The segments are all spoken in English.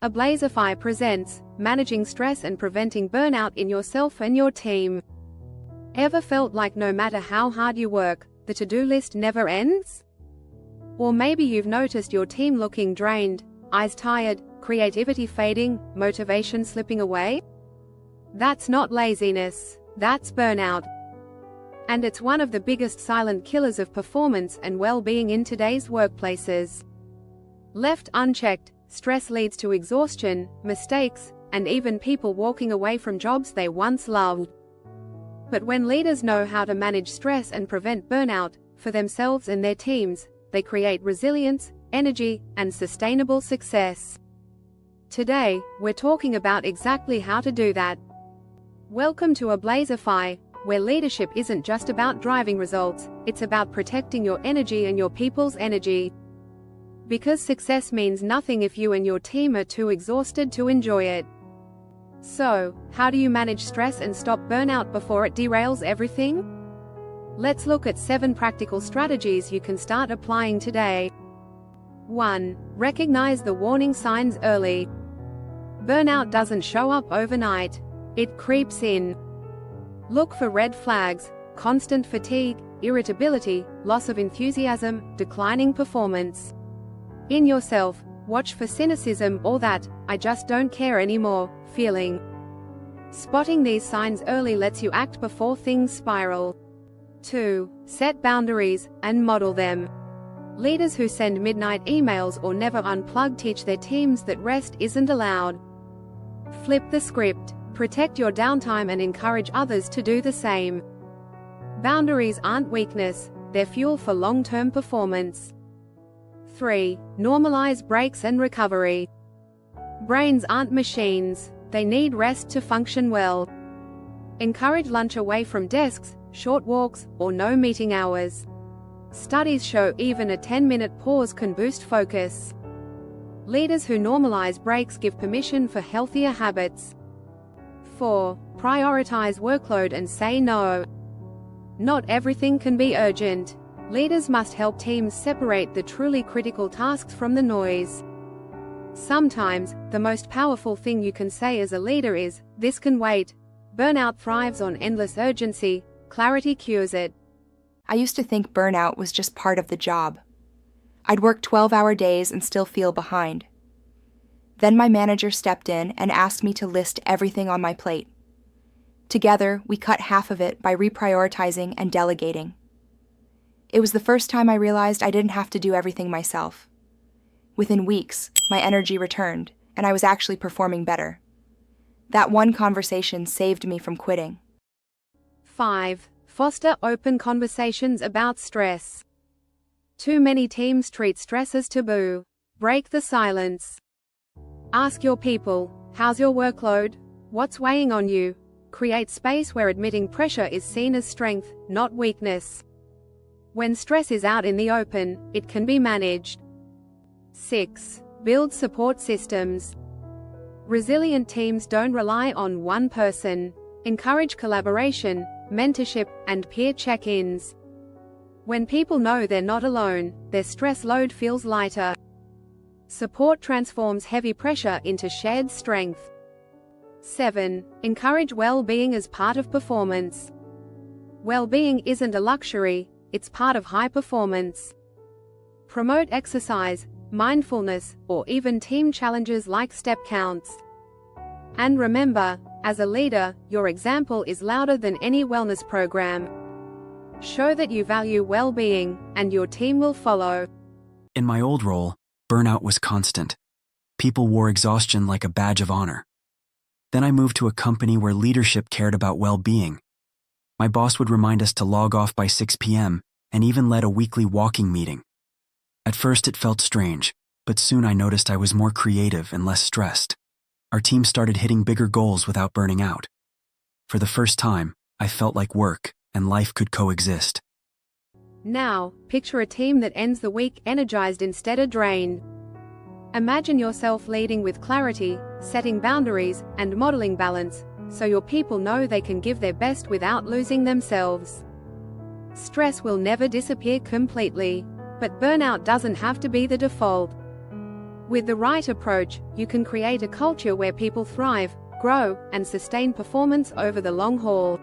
Ablazify presents Managing Stress and Preventing Burnout in Yourself and Your Team. Ever felt like no matter how hard you work, the to-do list never ends? Or maybe you've noticed your team looking drained, eyes tired, creativity fading, motivation slipping away? That's not laziness, that's burnout. And it's one of the biggest silent killers of performance and well-being in today's workplaces. Left unchecked, stress leads to exhaustion, mistakes, and even people walking away from jobs they once loved. But when leaders know how to manage stress and prevent burnout, for themselves and their teams, they create resilience, energy, and sustainable success. Today, we're talking about exactly how to do that. Welcome to Ablazify, where leadership isn't just about driving results, it's about protecting your energy and your people's energy. Because success means nothing if you and your team are too exhausted to enjoy it. So, how do you manage stress and stop burnout before it derails everything? Let's look at 7 practical strategies you can start applying today. 1. Recognize the warning signs early. Burnout doesn't show up overnight. It creeps in. Look for red flags: constant fatigue, irritability, loss of enthusiasm, declining performance. In yourself, watch for cynicism or that "I just don't care anymore" feeling. Spotting these signs early lets you act before things spiral. 2. Set boundaries and model them. Leaders who send midnight emails or never unplug teach their teams that rest isn't allowed. Flip the script. Protect your downtime and encourage others to do the same. Boundaries aren't weakness, they're fuel for long-term performance. 3. Normalize breaks and recovery. Brains aren't machines, they need rest to function well. Encourage lunch away from desks, short walks, or no meeting hours. Studies show even a 10-minute pause can boost focus. Leaders who normalize breaks give permission for healthier habits. 4. Prioritize workload and say no. Not everything can be urgent. Leaders must help teams separate the truly critical tasks from the noise. Sometimes, the most powerful thing you can say as a leader is, "This can wait." Burnout thrives on endless urgency, clarity cures it. I used to think burnout was just part of the job. I'd work 12-hour days and still feel behind. Then my manager stepped in and asked me to list everything on my plate. Together, we cut half of it by reprioritizing and delegating. It was the first time I realized I didn't have to do everything myself. Within weeks, my energy returned, and I was actually performing better. That one conversation saved me from quitting. 5. Foster open conversations about stress. Too many teams treat stress as taboo. Break the silence. Ask your people, how's your workload? What's weighing on you? Create space where admitting pressure is seen as strength, not weakness. When stress is out in the open, it can be managed. 6. Build support systems. Resilient teams don't rely on one person. Encourage collaboration, mentorship, and peer check-ins. When people know they're not alone, their stress load feels lighter. Support transforms heavy pressure into shared strength. 7. Encourage well-being as part of performance. Well-being isn't a luxury, it's part of high performance. Promote exercise, mindfulness, or even team challenges like step counts. And remember, as a leader, your example is louder than any wellness program. Show that you value well-being, and your team will follow. In my old role, burnout was constant. People wore exhaustion like a badge of honor. Then I moved to a company where leadership cared about well-being. My boss would remind us to log off by 6 p.m. and even led a weekly walking meeting. At first it felt strange, but soon I noticed I was more creative and less stressed. Our team started hitting bigger goals without burning out. For the first time, I felt like work and life could coexist. Now, picture a team that ends the week energized instead of drained. Imagine yourself leading with clarity, setting boundaries, and modeling balance, so your people know they can give their best without losing themselves. Stress will never disappear completely, but burnout doesn't have to be the default. With the right approach, you can create a culture where people thrive, grow, and sustain performance over the long haul.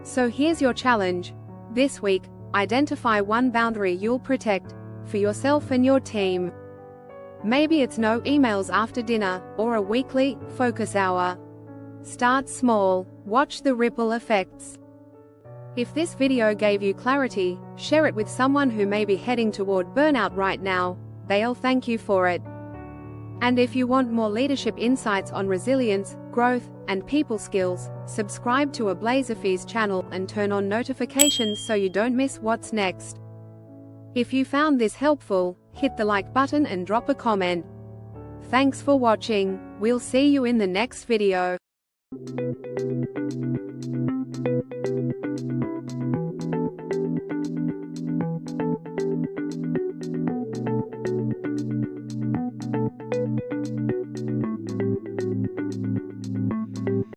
So here's your challenge. This week, identify one boundary you'll protect, for yourself and your team. Maybe it's no emails after dinner, or a weekly focus hour. Start small, watch the ripple effects. If this video gave you clarity, share it with someone who may be heading toward burnout right now. They'll thank you for it. And if you want more leadership insights on resilience, growth, and people skills, subscribe to Ablazerfee's channel and turn on notifications so you don't miss what's next. If you found this helpful, hit the like button and drop a comment. Thanks for watching. We'll see you in the next video.